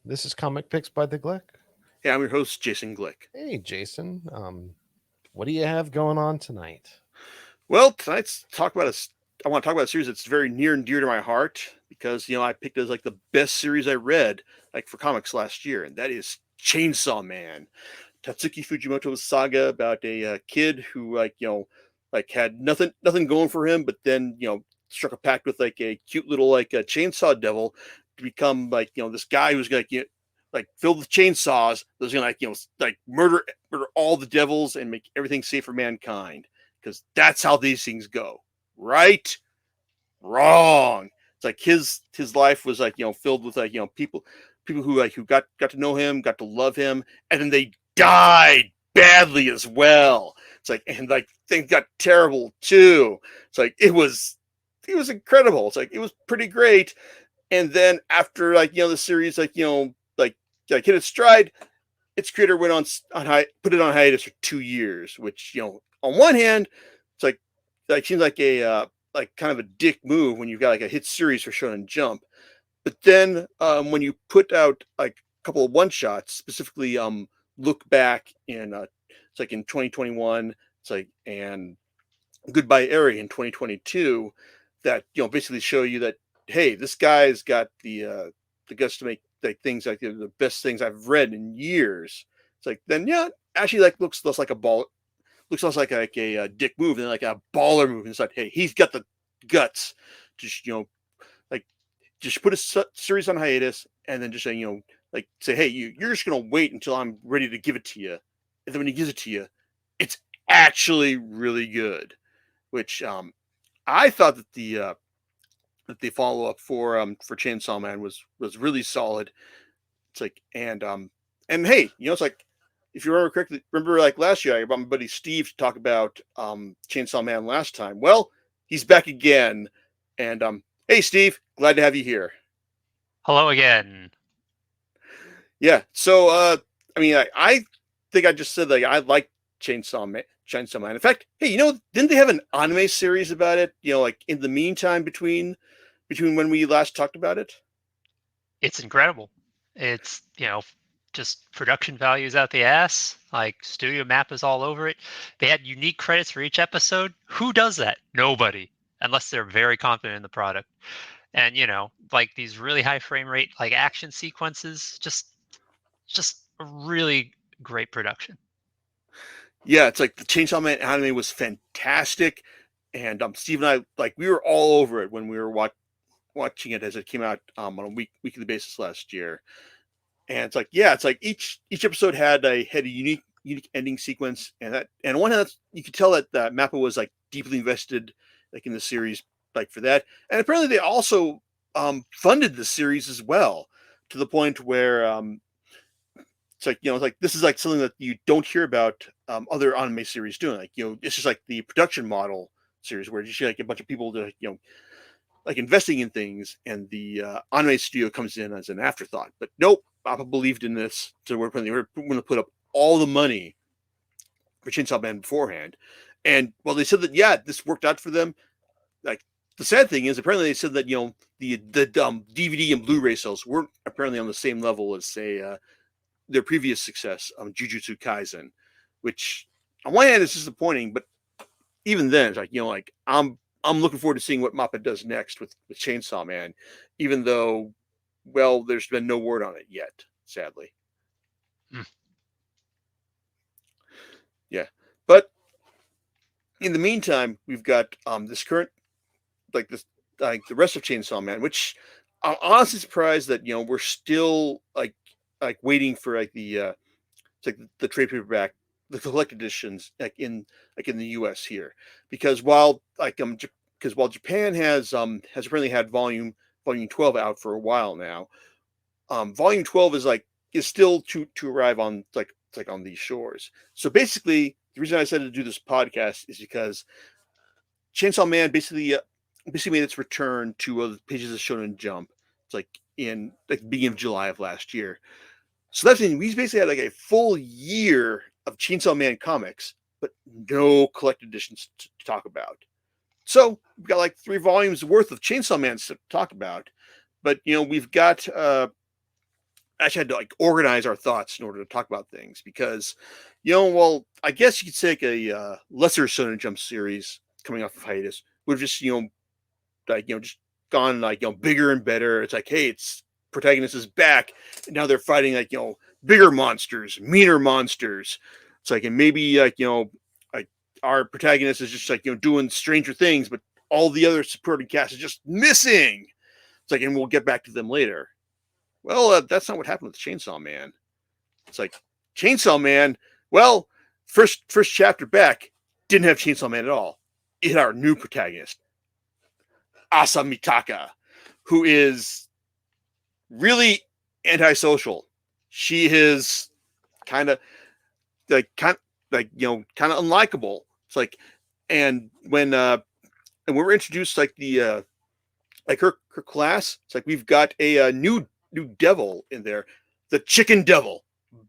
This is Comic Picks by the Glick. Hey, I'm your host, Jason Glick. Hey, Jason. What do you have going on tonight? Well, tonight's talk about I want to talk about a series that's very near and dear to my heart because I picked it as like the best series I read like for comics last year, and that is Chainsaw Man, Tatsuki Fujimoto's saga about a kid who like had nothing going for him, but then struck a pact with like a cute little like a chainsaw devil to become like this guy who's gonna like filled with chainsaws that's gonna like like murder all the devils and make everything safe for mankind, because that's how these things go, right? Wrong. It's like his life was like filled with like people who got to know him, got to love him, and then they died badly as well. It's like, and like things got terrible too. It's like it was incredible. It's like it was pretty great. And then after like the series like hit its stride, its creator went on put it on hiatus for 2 years, which on one hand, it's like seems like a like kind of a dick move when you've got like a hit series for Shonen Jump. But then when you put out like a couple of one shots, specifically Look Back in it's like in 2021, it's like, and Goodbye Eri in 2022, that basically show you that, hey, this guy's got the guts to make like things like the best things I've read in years. It's like, then yeah, actually like looks less like a ball, looks less like a dick move than like a baller move. And it's like, hey, he's got the guts to like just put a series on hiatus and then just say like say, hey, you're just gonna wait until I'm ready to give it to you, and then when he gives it to you, it's actually really good. Which I thought that the follow up for Chainsaw Man was really solid. It's like, and hey, it's like, if you remember correctly, remember like last year I brought my buddy Steve to talk about Chainsaw Man last time. Well, he's back again, and hey Steve, glad to have you here. Hello again. Yeah, so I mean I think I just said like I like Chainsaw Man. In fact, hey, didn't they have an anime series about it? Like in the meantime between when we last talked about it. It's incredible. It's, just production values out the ass. Like studio map is all over it. They had unique credits for each episode. Who does that? Nobody, unless they're very confident in the product. And, like these really high frame rate like action sequences, just a really great production. Yeah, it's like the Chainsaw Man anime was fantastic, and Steve and I, like, we were all over it when we were watching it as it came out on a weekly basis last year. And it's like, yeah, it's like each episode had a unique ending sequence, and on one hand you could tell that Mappa was like deeply invested like in the series, like for that. And apparently they also funded the series as well, to the point where it's like it's like this is like something that you don't hear about other anime series doing. Like it's just like the production model series where you see like a bunch of people to like investing in things, and the anime studio comes in as an afterthought. But nope, Papa believed in this, so we're going to put up all the money for Chainsaw Man beforehand. And well, they said that yeah, this worked out for them. Like the sad thing is, apparently they said that the DVD and Blu-ray sales weren't apparently on the same level as say their previous success, Jujutsu Kaisen, which on one hand is disappointing, but even then, it's like like I'm looking forward to seeing what Mappa does next with Chainsaw Man, even though, well, there's been no word on it yet, sadly. Mm. Yeah, but in the meantime, we've got this current like this like the rest of Chainsaw Man, which I'm honestly surprised that we're still like waiting for like it's like the trade paperback, the collected editions like in the U.S. here, because while Japan has apparently had volume 12 out for a while now, volume 12 is still to arrive on like on these shores. So basically, the reason I decided to do this podcast is because Chainsaw Man basically made its return to the pages of Shonen Jump. It's like in like the beginning of July of last year. So that's mean we basically had like a full year of Chainsaw Man comics, but no collected editions to talk about. So we've got like 3 volumes worth of Chainsaw Man to talk about. But we've got actually had to like organize our thoughts in order to talk about things because, well, I guess you could say like a lesser Shonen Jump series coming off of hiatus would have just, just gone like, bigger and better. It's like, hey, it's protagonist is back, and now they're fighting like, bigger monsters, meaner monsters. It's like, and maybe like, like our protagonist is just like, doing stranger things, but all the other supporting cast is just missing. It's like, and we'll get back to them later. Well, that's not what happened with Chainsaw Man. It's like Chainsaw Man. Well, first chapter back didn't have Chainsaw Man at all. It had our new protagonist, Asa Mitaka, who is really antisocial. She is kind of unlikable. It's like, and when we're introduced like the like her class, it's like we've got a new devil in there, the Chicken Devil,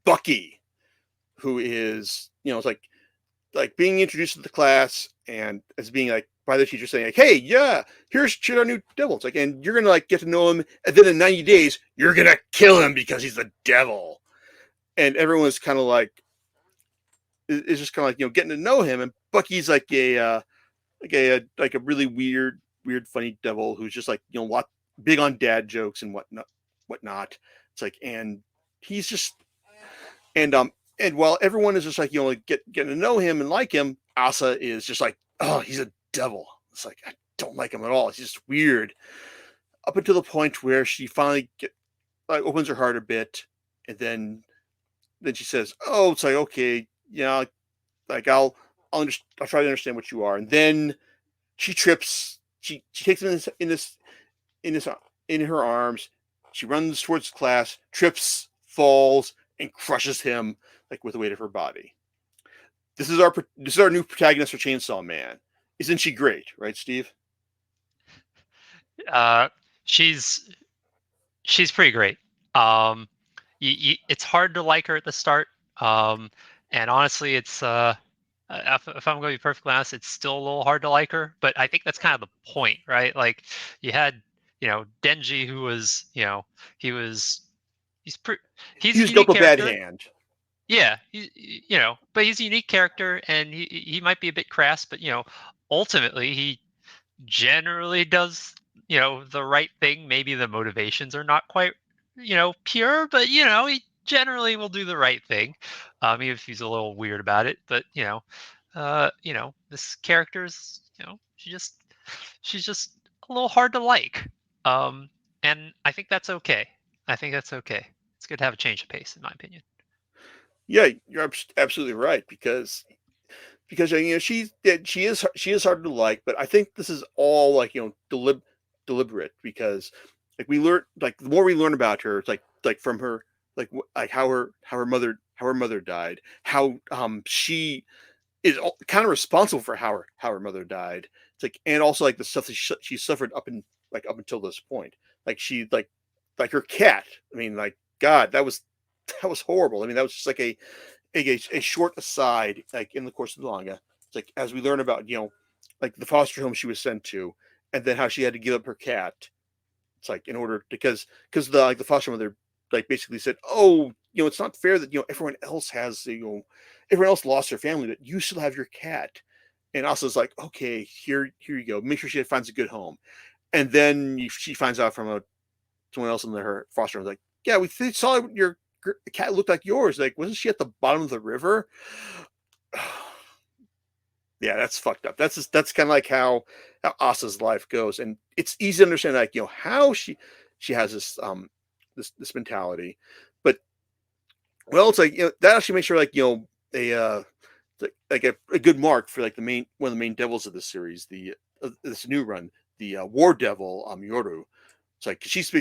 Bucky, who is, it's like being introduced to the class and as being like by the teacher saying like, hey, yeah, here's our new devil. It's like, and you're gonna like get to know him, and then in 90 days you're gonna kill him because he's the devil. And everyone's kind of like, it's just kind of like, getting to know him. And Bucky's like a really weird, funny devil who's just like, big on dad jokes and whatnot. It's like, and he's just, and while everyone is just like, getting to know him and like him, Asa is just like, oh, he's a devil. It's like, I don't like him at all. He's just weird. Up until the point where she finally opens her heart a bit, and then she says, oh, it's like, okay, like I'll try to understand what you are. And then she trips. She takes him in her arms. She runs towards class, trips, falls, and crushes him like with the weight of her body. This is our new protagonist for Chainsaw Man. Isn't she great, right, Steve? She's pretty great. It's hard to like her at the start. And honestly, it's if I'm going to be perfectly honest, it's still a little hard to like her. But I think that's kind of the point, right? Like you had, Denji, who was, he's a dealt a bad character. hand. Yeah, but he's a unique character, and he might be a bit crass, but ultimately he generally does the right thing. Maybe the motivations are not quite pure, but he generally will do the right thing, even if he's a little weird about it. But this character's she's just a little hard to like, and I think that's okay. It's good to have a change of pace, in my opinion. Yeah, you're absolutely right because she is hard to like, but I think this is all like deliberate because like we learn, like the more we learn about her, it's like from her like how her mother died, how she is kind of responsible for how her mother died. It's like, and also like the stuff that she suffered up until this point, like she like her cat. I mean, like God, that was horrible. I mean, that was just like a short aside, like in the course of the manga. It's like as we learn about like the foster home she was sent to, and then how she had to give up her cat. It's like in order because the foster mother like basically said, oh, it's not fair that everyone else has everyone else lost their family, but you still have your cat. And Asa's like, okay, here you go. Make sure she finds a good home. And then she finds out from someone else in her foster home, like, yeah, we saw your cat looked like yours. Like, wasn't she at the bottom of the river? Yeah, that's fucked up. That's kind of like how Asa's life goes, and it's easy to understand, like how she has this this mentality. But well, it's like that actually makes her like a good mark for like one of the main devils of the series, this new run, the War Devil Yoru. It's like she's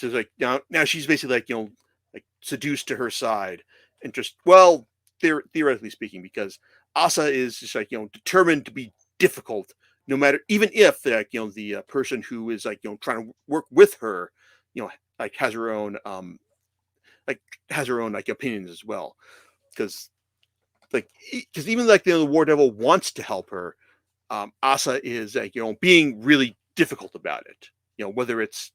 like now she's basically like like seduced to her side, and just theoretically speaking, because Asa is just like determined to be difficult, no matter, even if like the person who is like trying to work with her, like has her own like opinions as well, because even like the War Devil wants to help her, Asa is like being really difficult about it. Whether it's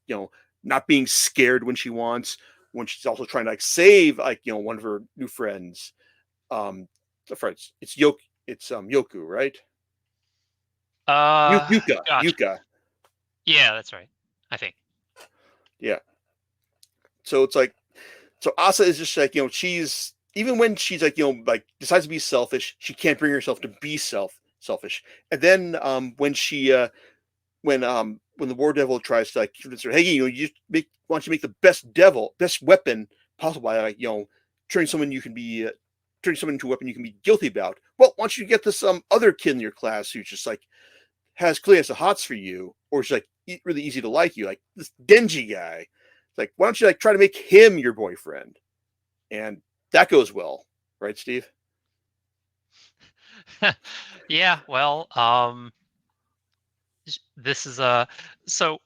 not being scared when she wants, when she's also trying to like save like one of her new friends. The friends, it's Yoku, right? Yuka, Gotcha. Yuka. Yeah, that's right. I think. Yeah. So it's like, so Asa is just like, she's, even when she's like, like decides to be selfish, she can't bring herself to be selfish. And then when she when the War Devil tries to like convince her, hey, you why don't you make the best weapon possible by like, turning someone turning someone into a weapon you can be guilty about. Well, why don't you get this other kid in your class who's just like clearly has the hots for you, or is like really easy to like you, like this Denji guy. Like, why don't you like try to make him your boyfriend? And that goes well, right, Steve? Yeah, well, this is so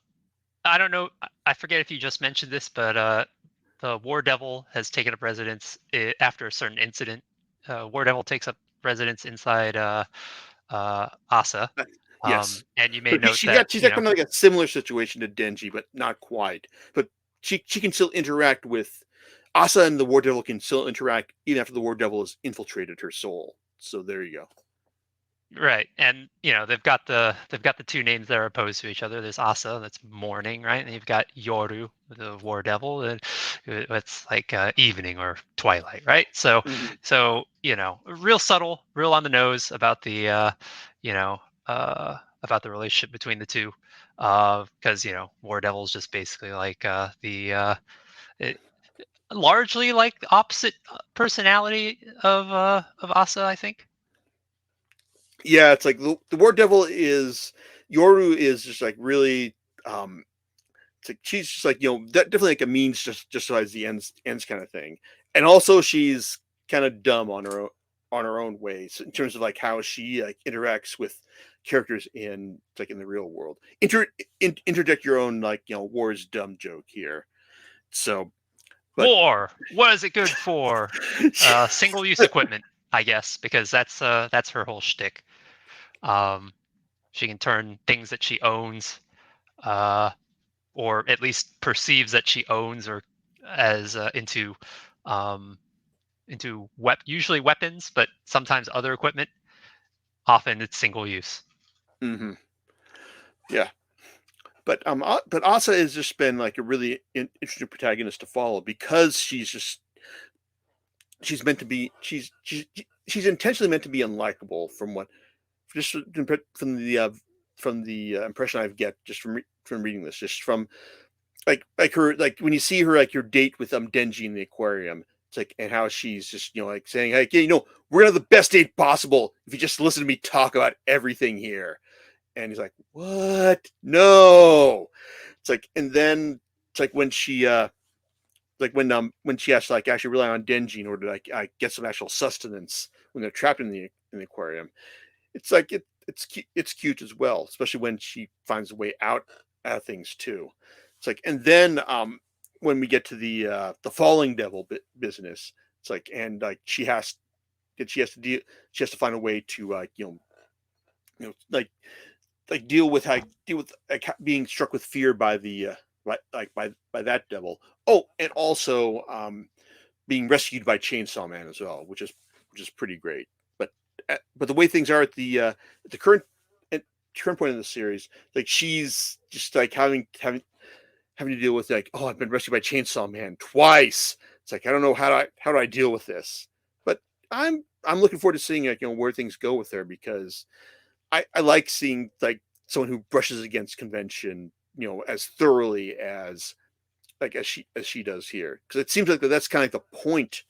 I don't know. I forget if you just mentioned this, but the War Devil has taken up residence after a certain incident. War Devil takes up residence inside Asa. Yes, And you may but note she's that got kind of like a similar situation to Denji, but not quite. But she can still interact with Asa, and the War Devil can still interact even after the War Devil has infiltrated her soul. So there you go. right, and they've got the two names that are opposed to each other. There's Asa, that's morning, right, and you've got Yoru, the War Devil, and it's like evening or twilight, right? So, real subtle, real on the nose about the about the relationship between the two, because War Devil is just basically like largely like the opposite personality of Asa, I think. Yeah, it's like the War Devil is Yoru is just like really it's like she's just like definitely like a means justifies the ends kind of thing, and also she's kind of dumb on her own ways in terms of like how she like interacts with characters in the real world. Interject your own like war is dumb joke here. So, but War, what is it good for? Single-use equipment, I guess, because that's her whole shtick. She can turn things that she owns, or at least perceives that she owns, or as usually weapons, but sometimes other equipment. Often it's single use. mm-hmm. Yeah. But Asa has just been like a really interesting protagonist to follow because she's meant to be she's intentionally meant to be unlikable from the impression I get just from reading this, just from like her, like when you see her like your date with Denji in the aquarium. It's like, and how she's just like saying, hey, we're gonna have the best date possible if you just listen to me talk about everything here. And he's like, what? No. It's like, and then it's like when she when she has to like actually rely on Denji in order to like get some actual sustenance when they're trapped in the aquarium. It's like it's cute as well, especially when she finds a way out of things too. It's like, and then when we get to the falling devil business, it's like, and like she has to find a way to like deal with like being struck with fear by the by that devil. Oh, and also being rescued by Chainsaw Man as well, which is pretty great. But the way things are at the current point in the series, like she's just like having to deal with like, oh, I've been rescued by Chainsaw Man twice. It's like, I don't know how do I deal with this. But I'm looking forward to seeing like where things go with her, because I like seeing like someone who brushes against convention, as thoroughly as she does here, because it seems like that's kind of like the point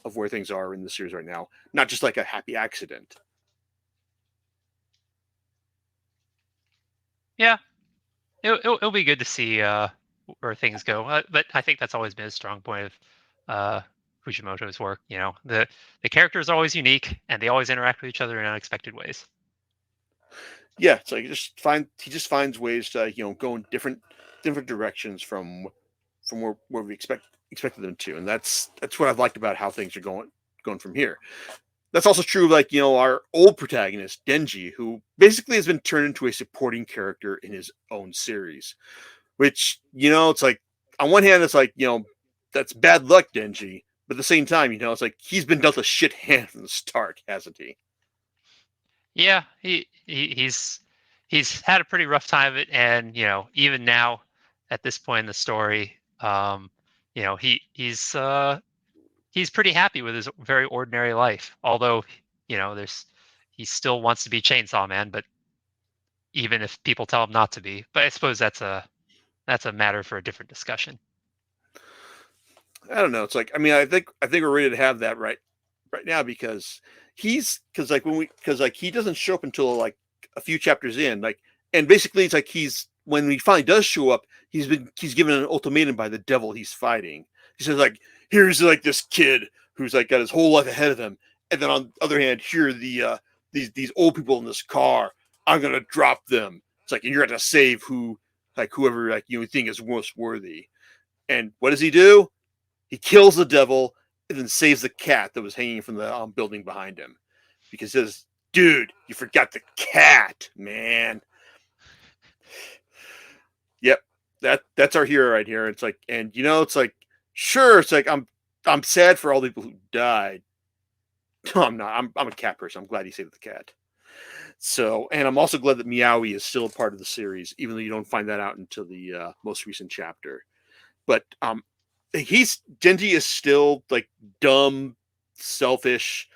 of where things are in the series right now, not just like a happy accident. Yeah, it'll be good to see where things go. But I think that's always been a strong point of Fujimoto's work. The characters are always unique, and they always interact with each other in unexpected ways. Yeah, it's like he just finds ways to go in different directions from where we expected them to, and that's what I've liked about how things are going from here. That's also true of like our old protagonist Denji, who basically has been turned into a supporting character in his own series, which it's like, on one hand it's like that's bad luck, Denji. But at the same time, you know, it's like he's been dealt a shit hand from the start, hasn't he? Yeah, he's had a pretty rough time of it, and even now, at this point in the story, he's pretty happy with his very ordinary life. Although, there's he still wants to be Chainsaw Man, but even if people tell him not to be. But I suppose that's a matter for a different discussion. I don't know. It's like, I mean, I think we're ready to have that right now because he doesn't show up until like a few chapters in, like, and basically it's like when he finally does show up, he's given an ultimatum by the devil he's fighting. He says like, here's like this kid who's like got his whole life ahead of him, and then on the other hand, here are these old people in this car. I'm gonna drop them. It's like, and you're gonna save whoever like you think is most worthy. And what does he do? He kills the devil and then saves the cat that was hanging from the building behind him, because he says, "Dude, you forgot the cat, man." Yep, that's our hero right here. It's like, and it's like, sure, it's like I'm sad for all the people who died. No, I'm not. I'm a cat person. I'm glad he saved the cat. So, and I'm also glad that Meowie is still a part of the series, even though you don't find that out until the most recent chapter. But Denji is still like dumb, selfish,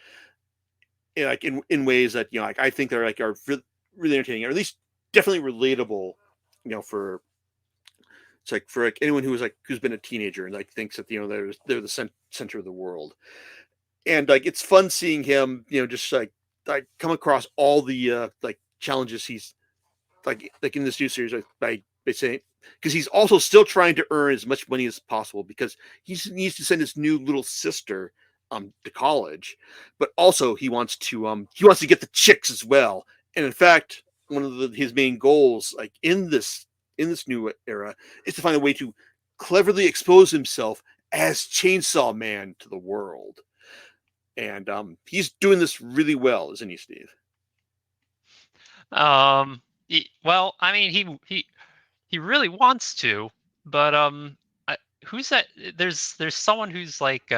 like in ways that like I think they're like are really entertaining, or at least definitely relatable. For it's like for like anyone who's been a teenager and like thinks that they're the center of the world, and like it's fun seeing him just like come across all the like challenges he's like in this new series by saying, because he's also still trying to earn as much money as possible because he needs to send his new little sister to college, but also he wants to get the chicks as well. And in fact, one of his main goals, like in this new era, is to find a way to cleverly expose himself as Chainsaw Man to the world. And he's doing this really well, isn't he, Steve? Well, I mean, he really wants to, but who's that? There's someone who's like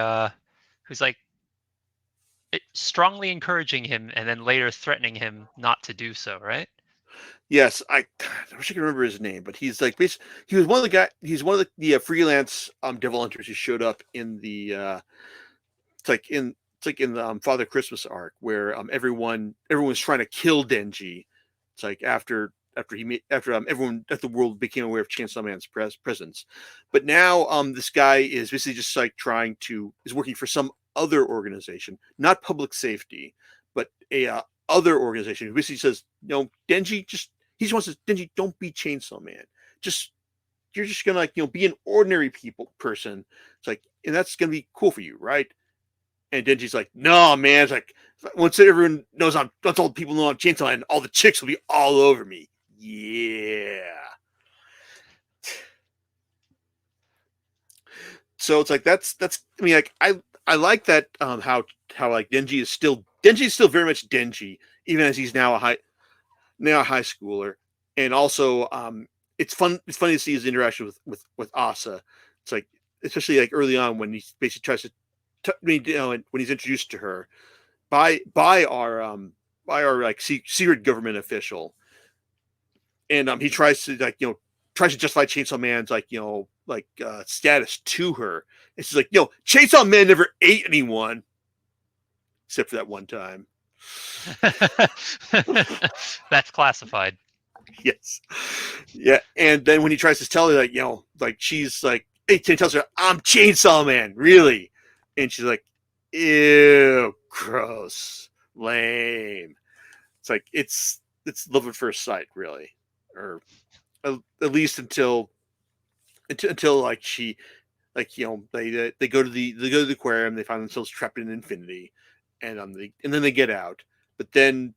strongly encouraging him and then later threatening him not to do so, right? Yes, I wish I could remember his name, but he's like he was one of the guy. He's one of the freelance devil hunters who showed up in the it's like in the Father Christmas arc where everyone's trying to kill Denji. It's like after everyone at the world became aware of Chainsaw Man's presence, but now this guy is basically just like is working for some other organization, not public safety, but a other organization who basically says, no, Denji he just wants to, Denji, don't be Chainsaw Man. You're just gonna like be an ordinary person. It's like, and that's gonna be cool for you, right? And Denji's like, no, man. It's like, once everyone knows once all the people know I'm Chainsaw Man, all the chicks will be all over me. Yeah. So it's like that's I mean, like I like that how like Denji is still very much Denji, even as he's now a high schooler. And also it's funny to see his interaction with Asa. It's like, especially like early on when he basically tries to when he's introduced to her by our like secret government official, and he tries to justify Chainsaw Man's status to her. And she's like, Chainsaw Man never ate anyone except for that one time. That's classified. Yes. Yeah. And then when he tries to tell her like she's like, he tells her, I'm Chainsaw Man, really? And she's like, ew, gross, lame. It's like it's love at first sight, really, or at least until like she, like they go to the aquarium, they find themselves trapped in infinity, and then they get out, but then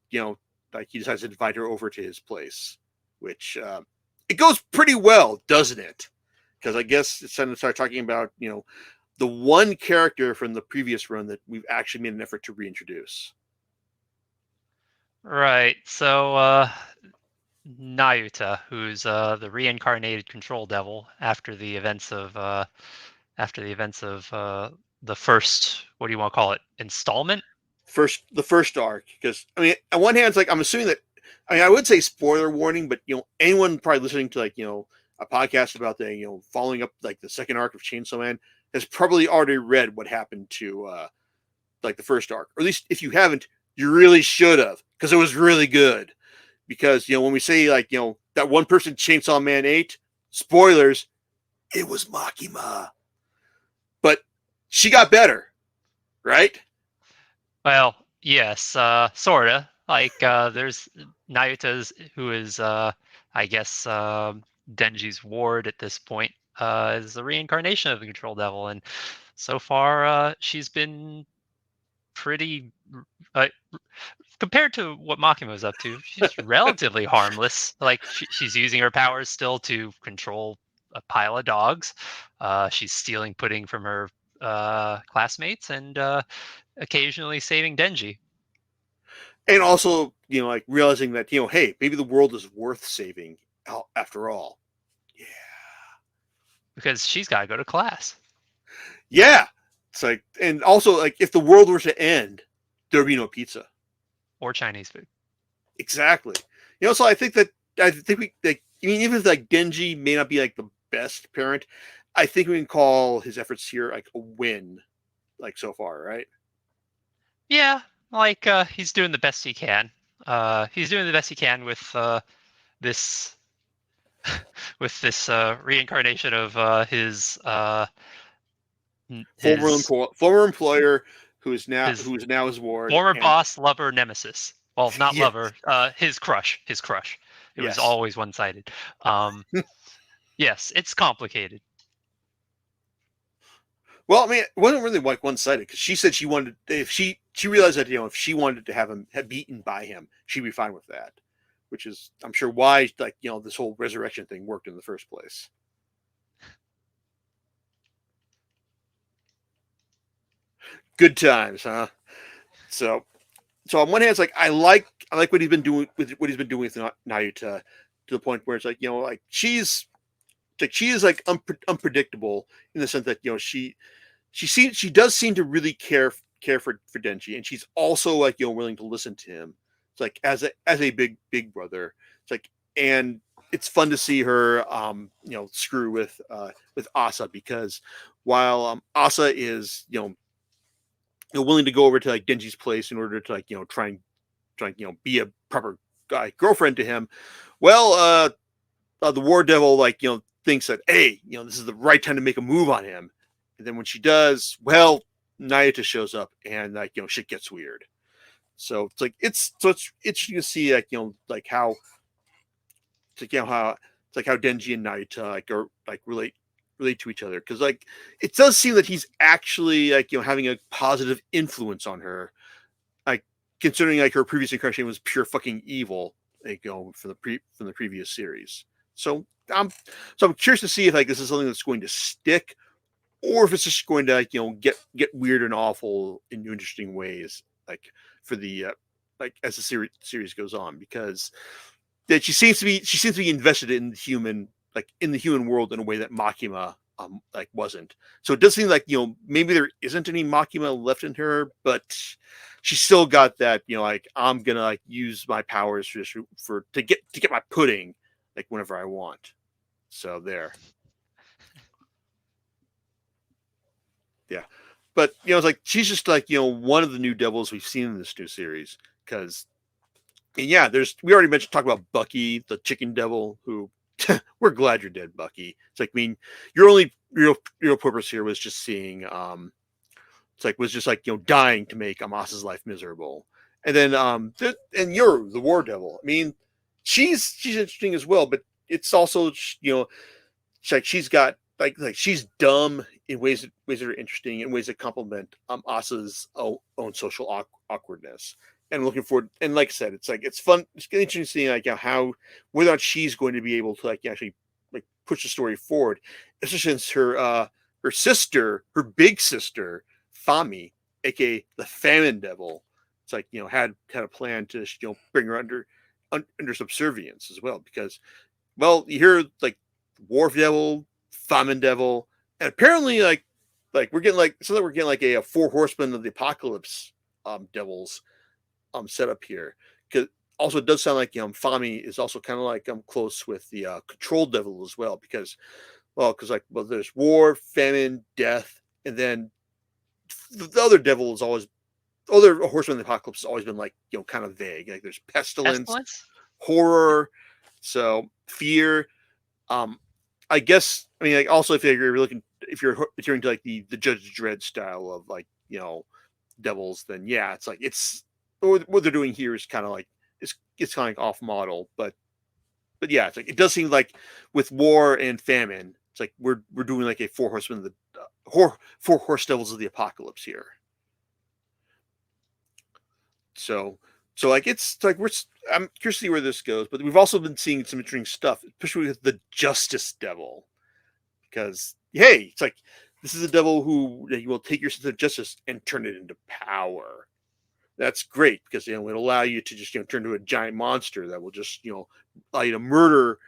like he decides to invite her over to his place, which it goes pretty well, doesn't it? Because I guess it's time to start talking about the one character from the previous run that we've actually made an effort to reintroduce. Right. So Nayuta, who's the reincarnated control devil after the events of after the events of the first, what do you want to call it, installment? The first arc, because I mean, on one hand, it's like I'm assuming that I would say spoiler warning, but anyone probably listening to a podcast about the following up like the second arc of Chainsaw Man has probably already read what happened to like the first arc, or at least if you haven't, you really should have, because it was really good. Because when we say that one person Chainsaw Man ate, spoilers, it was Makima, but she got better, right? Well, yes, sorta. Like, there's Nayuta's, who is, I guess, Denji's ward at this point, is the reincarnation of the Control Devil, and so far, she's been pretty, uh, compared to what Makima was up to, she's relatively harmless. Like, she's using her powers still to control a pile of dogs. She's stealing pudding from her classmates, and occasionally saving Denji. And also, like realizing that, hey, maybe the world is worth saving after all. Yeah. Because she's got to go to class. Yeah. It's like, and also, like, if the world were to end, there would be no pizza. Or Chinese food. Exactly. So I think we, like, I mean, even if like Denji may not be like the best parent, I think we can call his efforts here like a win, like so far, right? Yeah, like he's doing the best he can. He's doing the best he can with this with this reincarnation of his former employer who is now his his ward, former boss, lover, nemesis. Well, not Yes. lover. His crush. It Yes. was always one-sided. Yes, it's complicated. Well, I mean, it wasn't really like one-sided, because she said she wanted, if she realized that if she wanted to have him beaten by him, she'd be fine with that, which is, I'm sure, why like this whole resurrection thing worked in the first place. Good times, huh? So on one hand, it's like I like what he's been doing with Nayuta, to the point where it's like like she is like unpredictable, in the sense that she does seem to really care for Denji, and she's also like willing to listen to him. It's like as a big brother. It's like, and it's fun to see her screw with Asa, because while Asa is willing to go over to like Denji's place in order to like try and be a proper girlfriend to him, well, the War Devil like thinks that, hey, this is the right time to make a move on him. And then when she does, well, Nayuta shows up, and like shit gets weird. So it's like it's interesting to see like like how how Denji and Nayuta like are like relate to each other, because like it does seem that he's actually like having a positive influence on her, like considering like her previous incarnation was pure fucking evil, like from the previous series. So I'm curious to see if like this is something that's going to stick, or if it's just going to like get weird and awful in new interesting ways, like for the like as the series goes on, because that she seems to be invested in the human world in a way that Makima like wasn't. So it does seem like maybe there isn't any Makima left in her, but she still got that like, I'm gonna like use my powers to get my pudding like whenever I want. So there. Yeah. But it's like she's just like one of the new devils we've seen in this new series, because yeah, we already talked about Bucky, the chicken devil, who we're glad you're dead, Bucky. It's like, I mean, your only real purpose here was just seeing dying to make Amasa's life miserable. And then and you're the War Devil. I mean, she's interesting as well, but it's also it's like she's got like she's dumb in ways that are interesting, in ways that complement Asa's own social awkwardness. And looking forward, and like I said, it's like it's fun. It's interesting to see like how whether or not she's going to be able to like actually like push the story forward, especially since her sister, her big sister, Fami, aka the Famine Devil, it's like had a plan to bring her under subservience as well, because well, you hear like War Devil, Famine Devil, and apparently we're getting we're getting like a four horsemen of the apocalypse devils set up here. Because also it does sound like Fami is also kind of like close with the control devil as well, because there's war, famine, death, and then the other devil is always other horsemen of the apocalypse has always been like kind of vague. Like there's pestilence, horror, so fear. I guess I mean like also if you're looking if you're adhering to like the Judge Dredd style of like devils, then yeah, it's like it's what they're doing here is kind of like it's kind of like off model, but yeah, it's like it does seem like with war and famine, it's like we're doing like a four horsemen of the four horse devils of the apocalypse here. So like it's like I'm curious to see where this goes, but we've also been seeing some interesting stuff, especially with the Justice Devil, because hey, it's like this is a devil who will take your sense of justice and turn it into power. That's great because it'll allow you to just turn into a giant monster that will just allow you to murder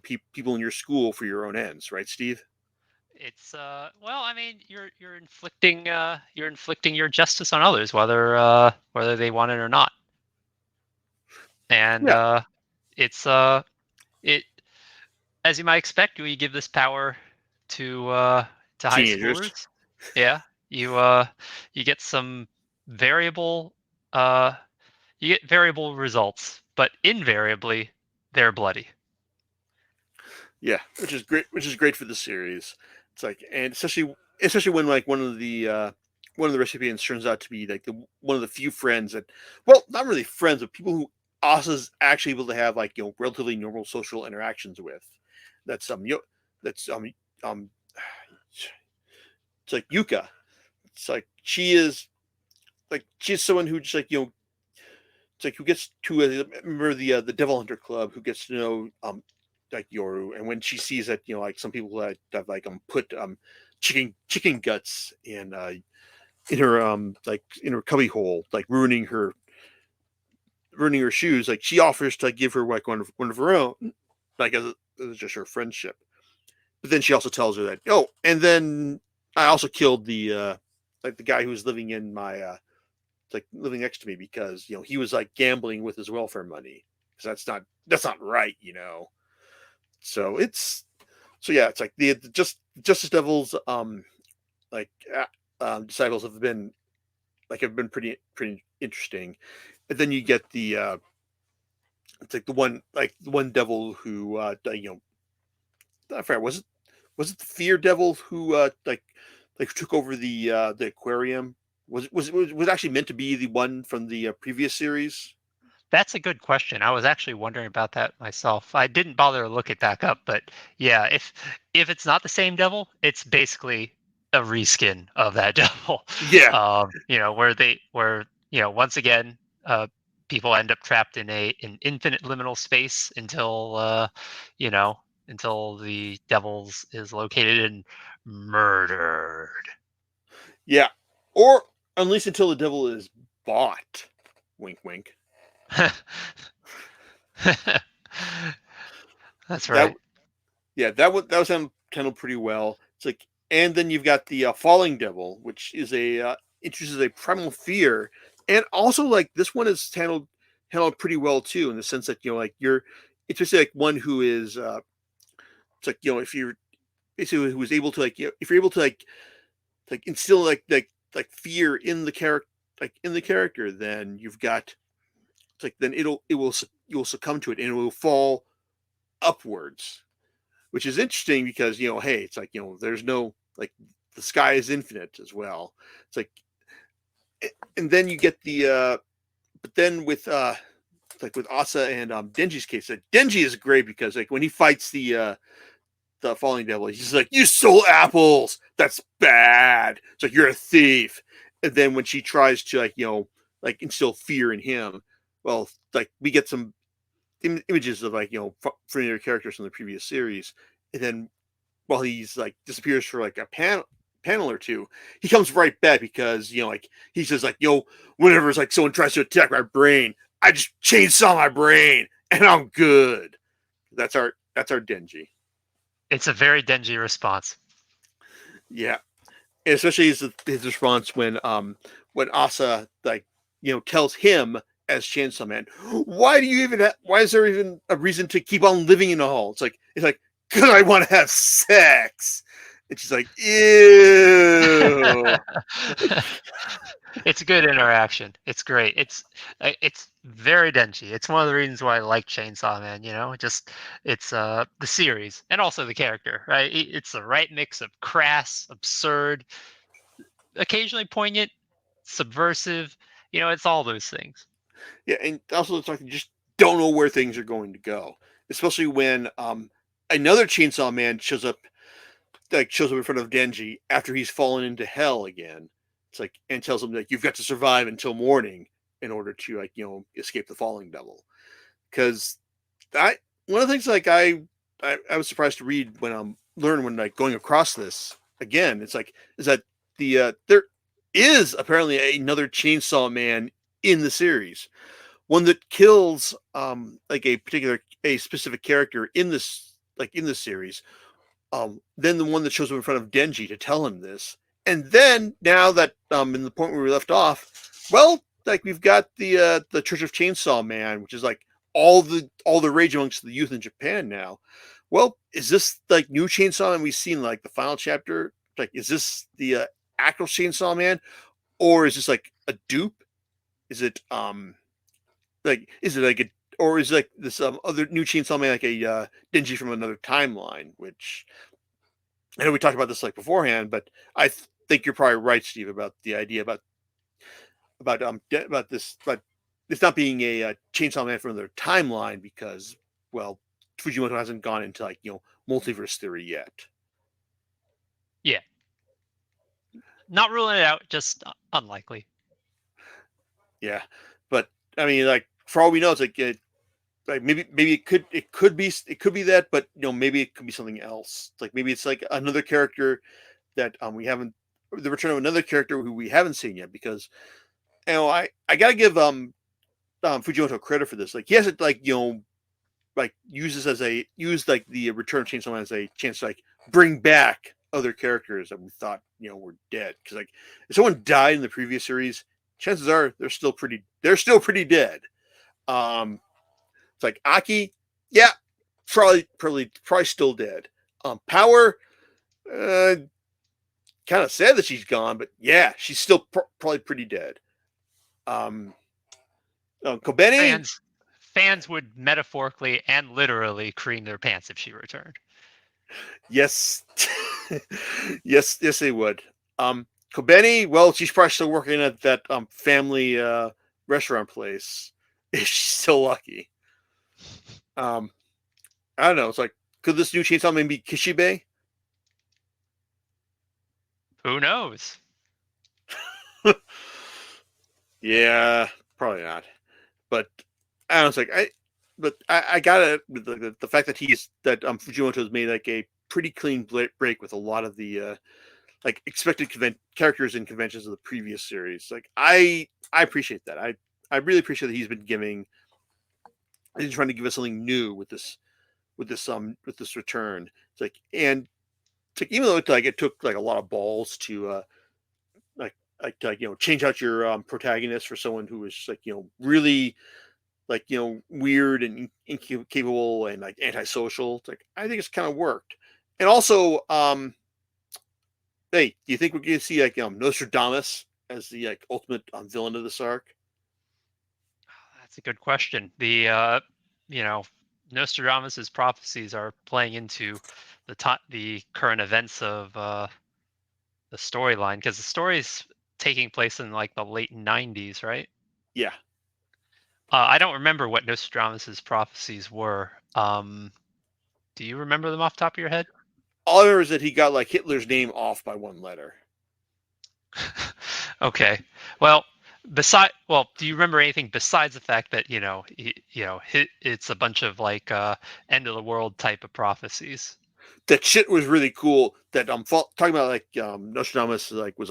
people in your school for your own ends, right, Steve? It's well, I mean, you're inflicting your justice on others, whether they want it or not, and it's it as you might expect. We give this power to high Teenagers. schoolers. Yeah, you get some variable you get variable results, but invariably they're bloody. Yeah, which is great for the series. It's like, and especially when like one of the recipients turns out to be like one of the few friends that, well, not really friends, but people who Asa's actually able to have like relatively normal social interactions with. That's it's like Yuka. It's like she's someone who just like it's like who gets to remember the Devil Hunter Club, who gets to know like Yoru, and when she sees that like some people that have like put chicken guts in her like in her cubby hole, like ruining her shoes, like she offers to give her like one of her own, like as just her friendship. But then she also tells her that and then I also killed the like the guy who was living in my like living next to me because he was like gambling with his welfare money, because that's not right. So it's yeah, it's like the Justice Devils disciples have been pretty interesting. And then you get the it's like the one devil who I forgot, was it the Fear Devil who like took over the aquarium? Was it actually meant to be the one from the previous series? That's a good question. I was actually wondering about that myself. I didn't bother to look it back up, but yeah, if it's not the same devil, it's basically a reskin of that devil. Yeah. Where once again, people end up trapped in an infinite liminal space until until the devils is located and murdered. Yeah. Or at least until the devil is bought. Wink, wink. That's right. That was handled pretty well. It's like, and then you've got the Falling Devil, which is introduces a primal fear, and also like this one is handled pretty well too, in the sense that it's just like one who is it's like if you're basically who is able to like if you're able to like instill like fear in the character, then you've got it's like then you will succumb to it and it will fall upwards, which is interesting because hey, it's like there's no like the sky is infinite as well. It's like, and then you get the but then with like with Asa and Denji's case, Denji is great because like when he fights the Falling Devil, he's just like, you stole apples, that's bad, it's like you're a thief. And then when she tries to like instill fear in him, well, like we get some images of like familiar characters from the previous series, and then while he's like disappears for like a panel or two, he comes right back because like he says like whenever it's like someone tries to attack my brain, I just chainsaw my brain and I'm good. That's our Denji. It's a very Denji response. Yeah, and especially his response when Asa tells him as Chainsaw Man, why do you even why is there even a reason to keep on living in the hall? It's like because I want to have sex, and she's like, ew. It's a good interaction. It's great. It's very Denji. It's one of the reasons why I like Chainsaw Man. It's the series and also the character. Right? It's the right mix of crass, absurd, occasionally poignant, subversive. It's all those things. Yeah, and also it's like you just don't know where things are going to go, especially when another Chainsaw Man shows up in front of Denji after he's fallen into hell again. It's like and tells him you've got to survive until morning in order to escape the falling devil. Because I one of the things I was surprised to read when learn when going across this again. It's like is that there is apparently another Chainsaw Man in the series, one that kills a specific character in this series, then the one that shows up in front of Denji to tell him this. And then now that in the point where we left off, well, we've got the Church of Chainsaw Man, which is all the rage amongst the youth in Japan now. Well, is this new Chainsaw Man we've seen the final chapter? Is this the actual Chainsaw Man, or is this a dupe? Is it is it a or is it this other new Chainsaw Man a Denji from another timeline? Which I know we talked about this beforehand, but I think you're probably right, Steve, about the idea about this not being a Chainsaw Man from another timeline because Fujimoto hasn't gone into multiverse theory yet. Yeah. Not ruling it out, just unlikely. Yeah, but I mean, for all we know, it's maybe it could be that, but maybe it could be something else. Maybe it's another character that we haven't, the return of another character who we haven't seen yet. Because I gotta give Fujimoto credit for this. He hasn't used the return of Chainsaw Man as a chance to bring back other characters that we thought were dead. Because if someone died in the previous series, chances are they're still pretty dead. It's Aki, yeah, probably still dead. Power, kind of sad that she's gone, but yeah, she's still probably pretty dead. Kobeni, fans would metaphorically and literally cream their pants if she returned. Yes, yes, they would. Kobeni, well, she's probably still working at that family restaurant place. If she's still lucky. I don't know. It's could this new Chainsaw Man be Kishibe? Who knows? Yeah, probably not. But I don't know. I got it. The fact that Fujimoto has made a pretty clean break with a lot of the expected characters and conventions of the previous series. I appreciate that. I really appreciate that he's trying to give us something new with this return. Even though it took a lot of balls to change out your protagonist for someone who is really weird and incapable and antisocial. I think it's kind of worked. And also, hey, do you think we're going to see Nostradamus as the ultimate villain of this arc? That's a good question. The Nostradamus's prophecies are playing into the current events of the storyline, because the story's taking place in the late 90s, right? Yeah. I don't remember what Nostradamus's prophecies were. Do you remember them off the top of your head? All I remember is that he got Hitler's name off by one letter. Okay. Well, do you remember anything besides the fact that it's a bunch of end of the world type of prophecies? That shit was really cool. That I'm talking about Nostradamus was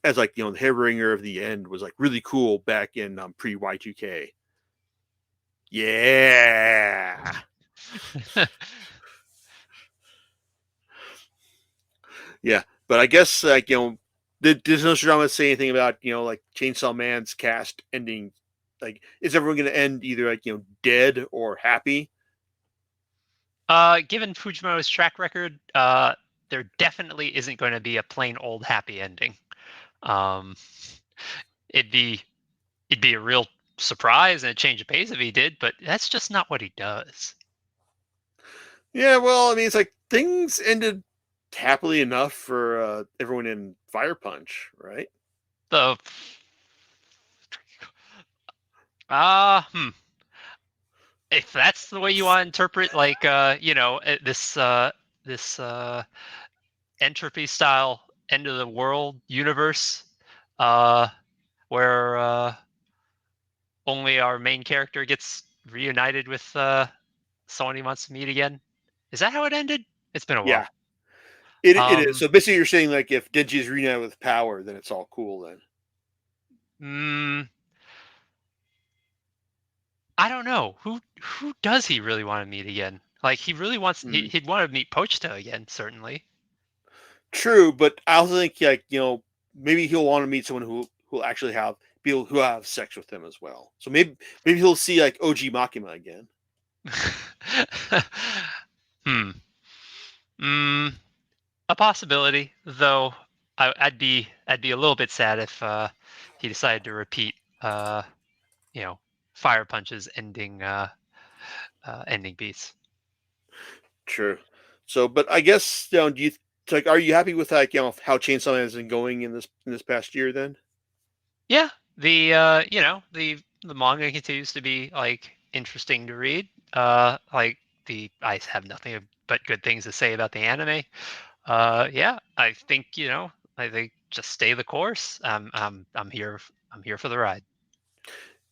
as the Harbinger of the End was really cool back in pre Y2K. Yeah. Yeah. But I guess did Nostradamus say anything about like Chainsaw Man's cast ending? Like, is everyone going to end either like dead or happy? Given Fujimoto's track record, there definitely isn't going to be a plain old happy ending. Um, it'd be a real surprise and a change of pace if he did, but that's just not what he does. Yeah, well, I mean, it's like things ended happily enough for everyone in Fire Punch, right? The ah, if that's the way you want to interpret, like this entropy style end of the world universe, where only our main character gets reunited with someone he wants to meet again. Is that how it ended? It's been a while. Yeah, it is. So basically, you're saying like if Denji is reunited with Power, then it's all cool then. I don't know. Who does he really want to meet again? Like he really wants he'd want to meet Pochita again, certainly. True, but I also think like maybe he'll want to meet someone who'll actually have people who have sex with him as well. So maybe he'll see like OG Makima again. A possibility, though. I'd be a little bit sad if he decided to repeat, Fire Punch's ending beats. True. So, but I guess do you like? Are you happy with like how Chainsaw Man has been going in this past year? Then. Yeah, the the manga continues to be like interesting to read. I have nothing but good things to say about the anime. Yeah, I think just stay the course. I'm here for the ride.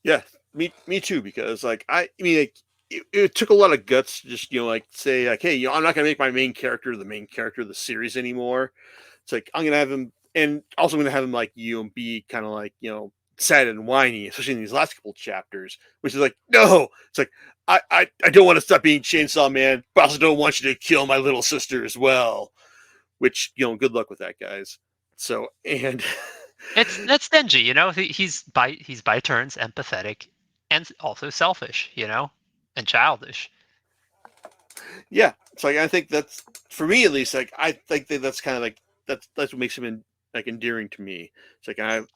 Yeah, me too. Because like I mean, like, it took a lot of guts to just like say like, hey, I'm not gonna make my main character the main character of the series anymore. It's like I'm gonna have him, and also gonna have him like be kind of like sad and whiny, especially in these last couple chapters, which is like no, it's like I don't want to stop being Chainsaw Man, but I also don't want you to kill my little sister as well. Which good luck with that, guys. So and that's Denji, he's by turns empathetic and also selfish, and childish. Yeah, it's like I think that's for me at least. Like I think that's kind of like that's what makes him like endearing to me. It's like I'm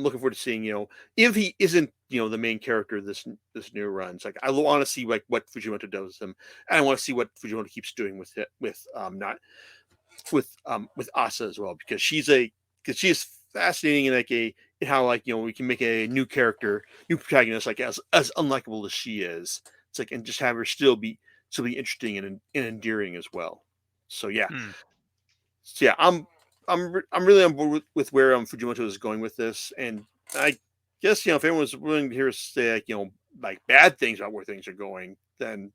looking forward to seeing if he isn't the main character of this new run. It's like I want to see like what Fujimoto does with him, and I want to see what Fujimoto keeps doing with it with Asa as well, because she is fascinating and like in how like we can make a new character, new protagonist like as unlikable as she is. It's like and just have her still be interesting and endearing as well. So yeah, so yeah, I'm really on board with where Fujimoto is going with this, and I guess if anyone's willing to hear us say like bad things about where things are going, then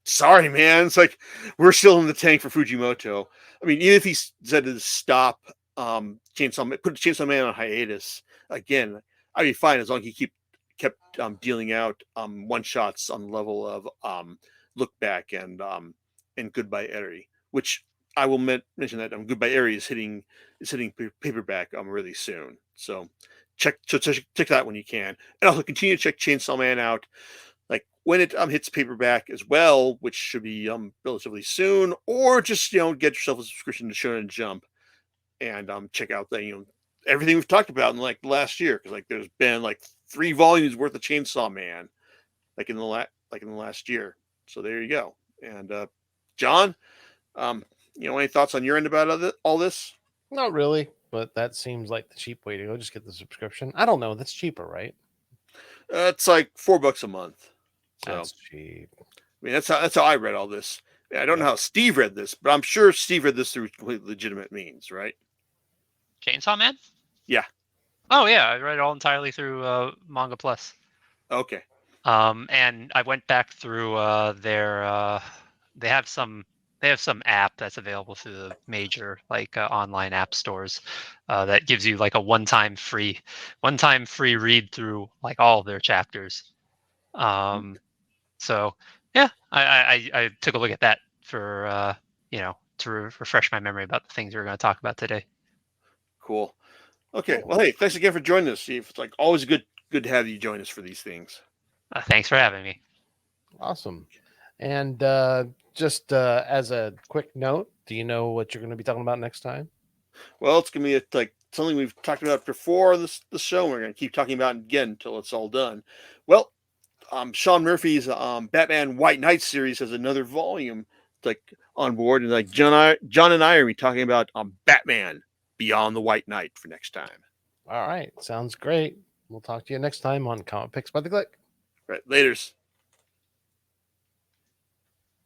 sorry, man. It's like we're still in the tank for Fujimoto. I mean, even if he said to stop put Chainsaw Man on hiatus again, I'd be fine as long as he kept dealing out one shots on the level of Look Back and Goodbye Eri, which I will mention that Goodbye Eri is hitting paperback really soon. So check that when you can, and also continue to check Chainsaw Man out like when it hits paperback as well, which should be relatively soon, or just get yourself a subscription to Shonen Jump and check out the everything we've talked about in like the last year, because like there's been like 3 volumes worth of Chainsaw Man like in the last year. So there you go. And John, any thoughts on your end about all this? Not really, but that seems like the cheap way to go. Just get the subscription. I don't know. That's cheaper, right? It's like $4 a month. So, that's cheap. I mean, that's how I read all this. I don't know how Steve read this, but I'm sure Steve read this through completely legitimate means, right? Chainsaw Man? Yeah. Oh yeah, I read it all entirely through Manga Plus. Okay. And I went back through their they have some app that's available through the major like online app stores that gives you like a one-time free read through like all of their chapters. So yeah, I took a look at that for to refresh my memory about the things we were going to talk about today. Cool. Okay. Well, hey, thanks again for joining us, Steve. It's like always good to have you join us for these things. Thanks for having me. Awesome. And just as a quick note, do you know what you're going to be talking about next time? Well, it's gonna be like something we've talked about before the show. And we're gonna keep talking about it again until it's all done. Well, Sean Murphy's Batman White Knight series has another volume like on board, and like John and I are gonna be talking about Batman Beyond the White Knight for next time. All right. Sounds great. We'll talk to you next time on Comic Picks by the Click. Right, laters.